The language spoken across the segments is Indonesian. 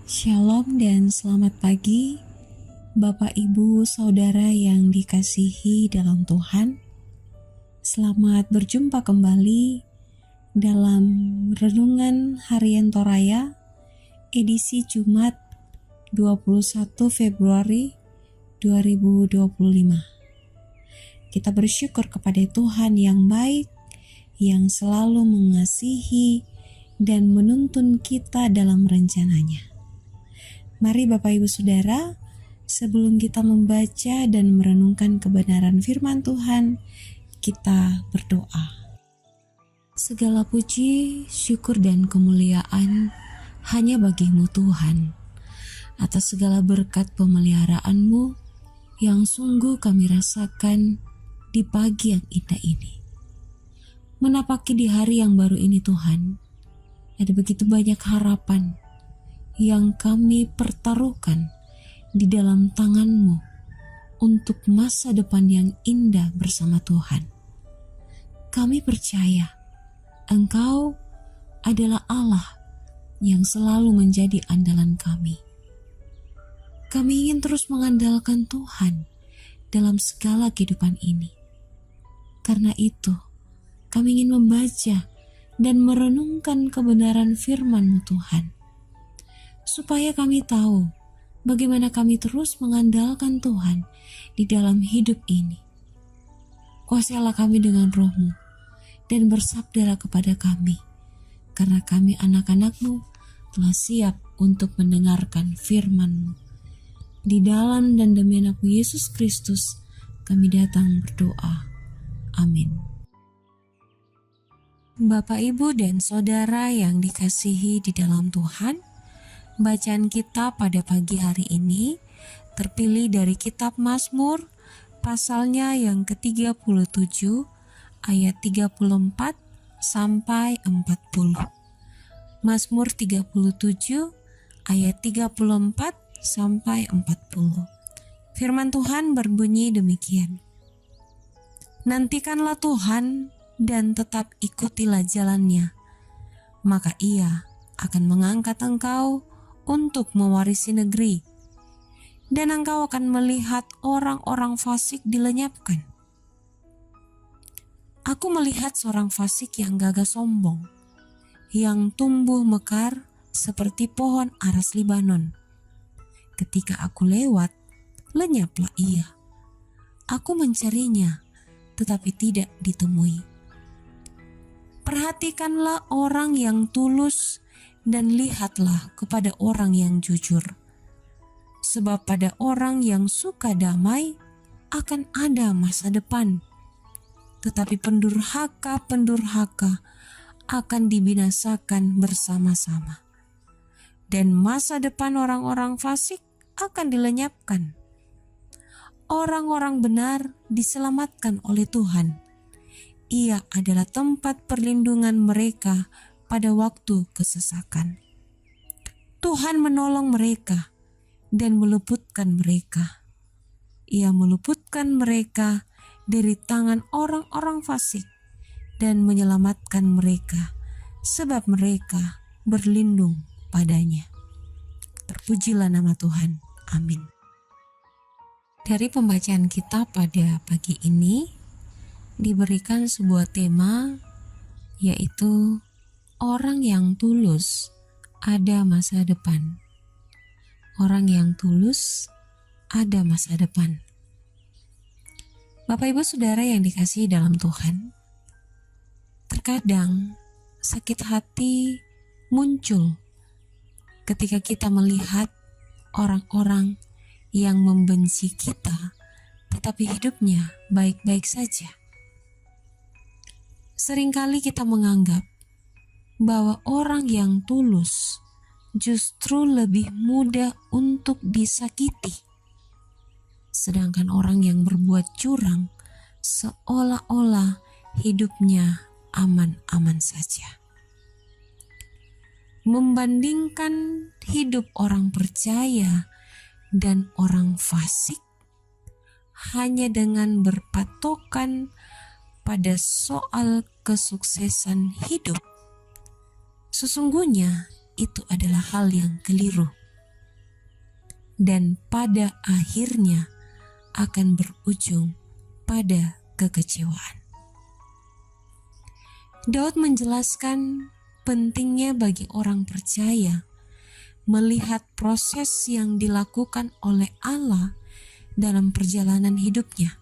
Shalom dan selamat pagi, Bapak, Ibu, Saudara yang dikasihi dalam Tuhan. Selamat berjumpa kembali dalam Renungan Harian Toraya, edisi Jumat 21 Februari 2025. Kita bersyukur kepada Tuhan yang baik, yang selalu mengasihi dan menuntun kita dalam rencananya. Mari Bapak Ibu Saudara, sebelum kita membaca dan merenungkan kebenaran firman Tuhan, kita berdoa. Segala puji, syukur dan kemuliaan hanya bagi-Mu Tuhan, atas segala berkat pemeliharaan-Mu yang sungguh kami rasakan di pagi yang indah ini. Menapaki di hari yang baru ini Tuhan, ada begitu banyak harapan yang kami pertaruhkan di dalam tangan-Mu untuk masa depan yang indah bersama Tuhan. Kami percaya Engkau adalah Allah yang selalu menjadi andalan kami. Kami ingin terus mengandalkan Tuhan dalam segala kehidupan ini. Karena itu, kami ingin membaca dan merenungkan kebenaran firman-Mu Tuhan, supaya kami tahu bagaimana kami terus mengandalkan Tuhan di dalam hidup ini. Kuasailah kami dengan Roh-Mu dan bersabdalah kepada kami, karena kami anak-anak-Mu telah siap untuk mendengarkan firman-Mu. Di dalam dan demi anak-Mu Yesus Kristus kami datang berdoa. Amin. Bapak, Ibu, dan Saudara yang dikasihi di dalam Tuhan, bacaan kita pada pagi hari ini terpilih dari kitab Mazmur pasalnya yang ke-37 ayat 34 sampai 40. Mazmur 37 ayat 34 sampai 40. Firman Tuhan berbunyi demikian. Nantikanlah Tuhan dan tetap ikutilah jalannya, maka Ia akan mengangkat engkau untuk mewarisi negeri, dan engkau akan melihat orang-orang fasik dilenyapkan. Aku melihat seorang fasik yang gagah sombong, yang tumbuh mekar seperti pohon aras Libanon. Ketika aku lewat, lenyaplah ia. Aku mencarinya, tetapi tidak ditemui. Perhatikanlah orang yang tulus dan lihatlah kepada orang yang jujur. Sebab pada orang yang suka damai akan ada masa depan. Tetapi pendurhaka akan dibinasakan bersama-sama. Dan masa depan orang-orang fasik akan dilenyapkan. Orang-orang benar diselamatkan oleh Tuhan. Ia adalah tempat perlindungan mereka pada waktu kesesakan. Tuhan menolong mereka dan meluputkan mereka. Ia meluputkan mereka dari tangan orang-orang fasik dan menyelamatkan mereka, sebab mereka berlindung padanya. Terpujilah nama Tuhan. Amin. Dari pembacaan kita pada pagi ini diberikan sebuah tema, yaitu orang yang tulus ada masa depan. Orang yang tulus ada masa depan. Bapak, Ibu, Saudara yang dikasihi dalam Tuhan, terkadang sakit hati muncul ketika kita melihat orang-orang yang membenci kita, tetapi hidupnya baik-baik saja. Seringkali kita menganggap bahwa orang yang tulus justru lebih mudah untuk disakiti. Sedangkan orang yang berbuat curang seolah-olah hidupnya aman-aman saja. Membandingkan hidup orang percaya dan orang fasik hanya dengan berpatokan pada soal kesuksesan hidup, sesungguhnya itu adalah hal yang keliru. dan pada akhirnya akan berujung pada kekecewaan. Daud menjelaskan pentingnya bagi orang percaya melihat proses yang dilakukan oleh Allah dalam perjalanan hidupnya.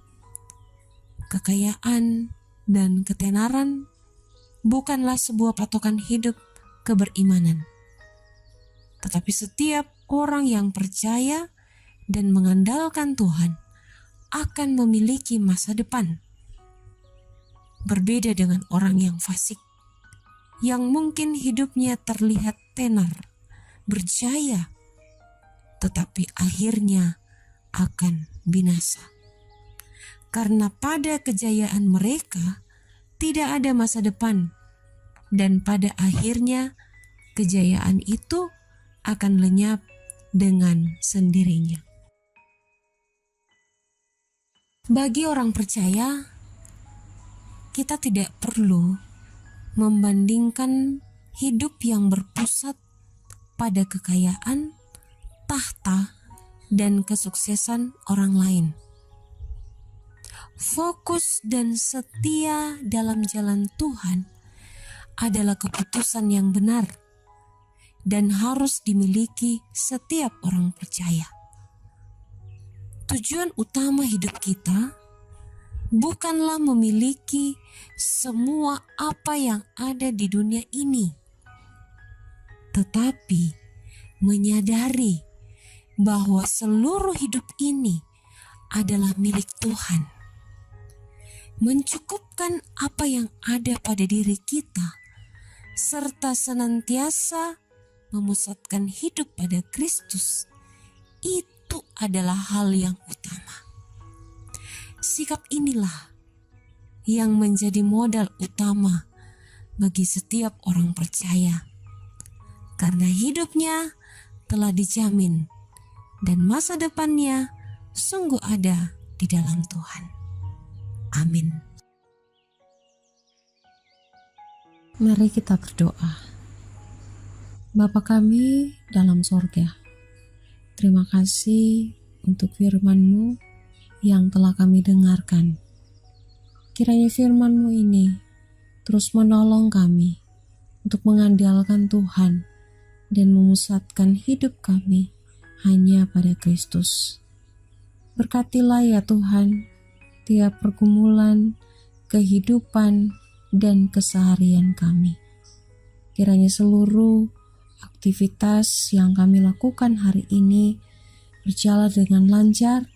Kekayaan dan ketenaran bukanlah sebuah patokan hidup keberimanan. Tetapi setiap orang yang percaya dan mengandalkan Tuhan akan memiliki masa depan. Berbeda dengan orang yang fasik, yang mungkin hidupnya terlihat tenar, berjaya, tetapi akhirnya akan binasa. Karena pada kejayaan mereka tidak ada masa depan, dan pada akhirnya kejayaan itu akan lenyap dengan sendirinya. Bagi orang percaya, kita tidak perlu membandingkan hidup yang berpusat pada kekayaan, tahta, dan kesuksesan orang lain. Fokus dan setia dalam jalan Tuhan adalah keputusan yang benar dan harus dimiliki setiap orang percaya. Tujuan utama hidup kita bukanlah memiliki semua apa yang ada di dunia ini, tetapi menyadari bahwa seluruh hidup ini adalah milik Tuhan. Mencukupkan apa yang ada pada diri kita, serta senantiasa memusatkan hidup pada Kristus, itu adalah hal yang utama. Sikap inilah yang menjadi modal utama bagi setiap orang percaya, karena hidupnya telah dijamin dan masa depannya sungguh ada di dalam Tuhan. Amin. Mari kita berdoa. Bapa kami dalam sorga, terima kasih untuk firman-Mu yang telah kami dengarkan. Kiranya firman-Mu ini terus menolong kami untuk mengandalkan Tuhan dan memusatkan hidup kami hanya pada Kristus. Berkatilah ya Tuhan tiap pergumulan, kehidupan, dan keseharian kami. Kiranya seluruh aktivitas yang kami lakukan hari ini berjalan dengan lancar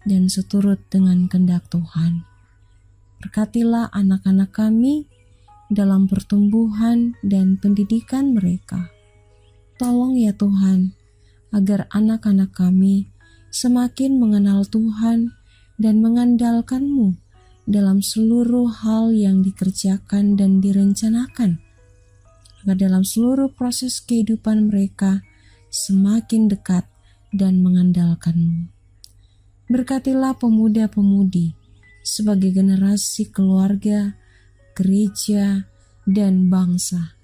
dan seturut dengan kehendak Tuhan. Berkatilah anak-anak kami dalam pertumbuhan dan pendidikan mereka. Tolong ya Tuhan, agar anak-anak kami semakin mengenal Tuhan dan mengandalkan-Mu dalam seluruh hal yang dikerjakan dan direncanakan, agar dalam seluruh proses kehidupan mereka semakin dekat dan mengandalkan-Mu. Berkatilah pemuda-pemudi sebagai generasi keluarga, gereja, dan bangsa.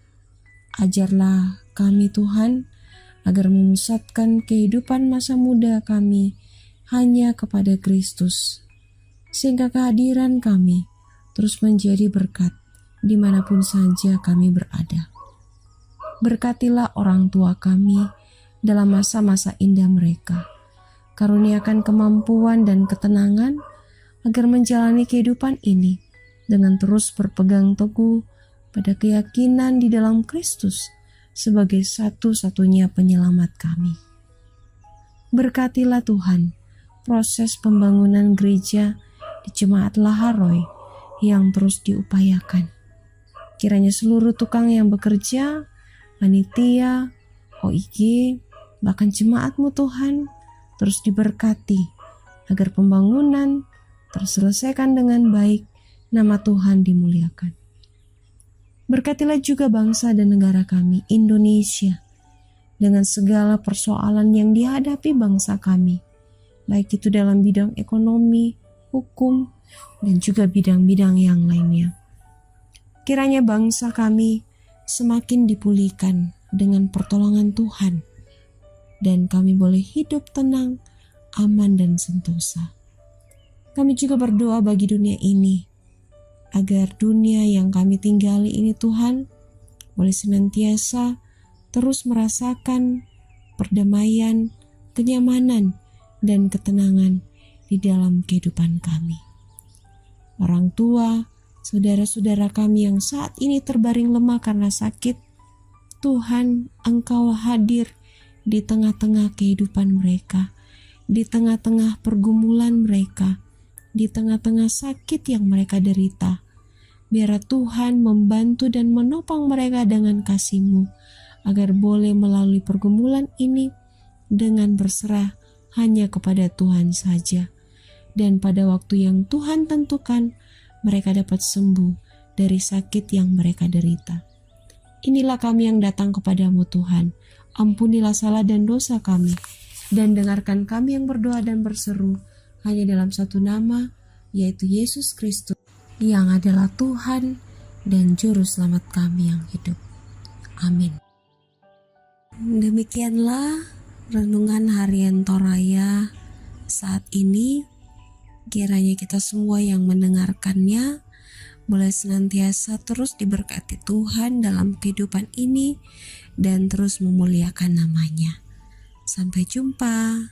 Ajarlah kami Tuhan, agar memusatkan kehidupan masa muda kami hanya kepada Kristus, sehingga kehadiran kami terus menjadi berkat dimanapun saja kami berada. Berkatilah orang tua kami dalam masa-masa indah mereka. Karuniakan kemampuan dan ketenangan agar menjalani kehidupan ini dengan terus berpegang teguh pada keyakinan di dalam Kristus sebagai satu-satunya penyelamat kami. Berkatilah Tuhan proses pembangunan gereja di Jemaat Laharoy yang terus diupayakan. Kiranya seluruh tukang yang bekerja, panitia, OIG, bahkan jemaat-Mu Tuhan, terus diberkati agar pembangunan terselesaikan dengan baik, nama Tuhan dimuliakan. Berkatilah juga bangsa dan negara kami, Indonesia, dengan segala persoalan yang dihadapi bangsa kami, baik itu dalam bidang ekonomi, hukum, dan juga bidang-bidang yang lainnya. Kiranya bangsa kami semakin dipulihkan dengan pertolongan Tuhan, dan kami boleh hidup tenang, aman, dan sentosa. Kami juga berdoa bagi dunia ini, agar dunia yang kami tinggali ini Tuhan boleh senantiasa terus merasakan perdamaian, kenyamanan, dan ketenangan di dalam kehidupan kami. Orang tua, saudara-saudara kami yang saat ini terbaring lemah karena sakit, Tuhan, Engkau hadir di tengah-tengah kehidupan mereka, di tengah-tengah pergumulan mereka, di tengah-tengah sakit yang mereka derita. Biar Tuhan membantu dan menopang mereka dengan kasih-Mu, agar boleh melalui pergumulan ini dengan berserah hanya kepada Tuhan saja. Dan pada waktu yang Tuhan tentukan, mereka dapat sembuh dari sakit yang mereka derita. Inilah kami yang datang kepadamu Tuhan. Ampunilah salah dan dosa kami, dan dengarkan kami yang berdoa dan berseru hanya dalam satu nama, yaitu Yesus Kristus, yang adalah Tuhan dan Juru Selamat kami yang hidup. Amin. Demikianlah renungan harian Toraya saat ini. Kiranya kita semua yang mendengarkannya boleh senantiasa terus diberkati Tuhan dalam kehidupan ini dan terus memuliakan namanya. Sampai jumpa.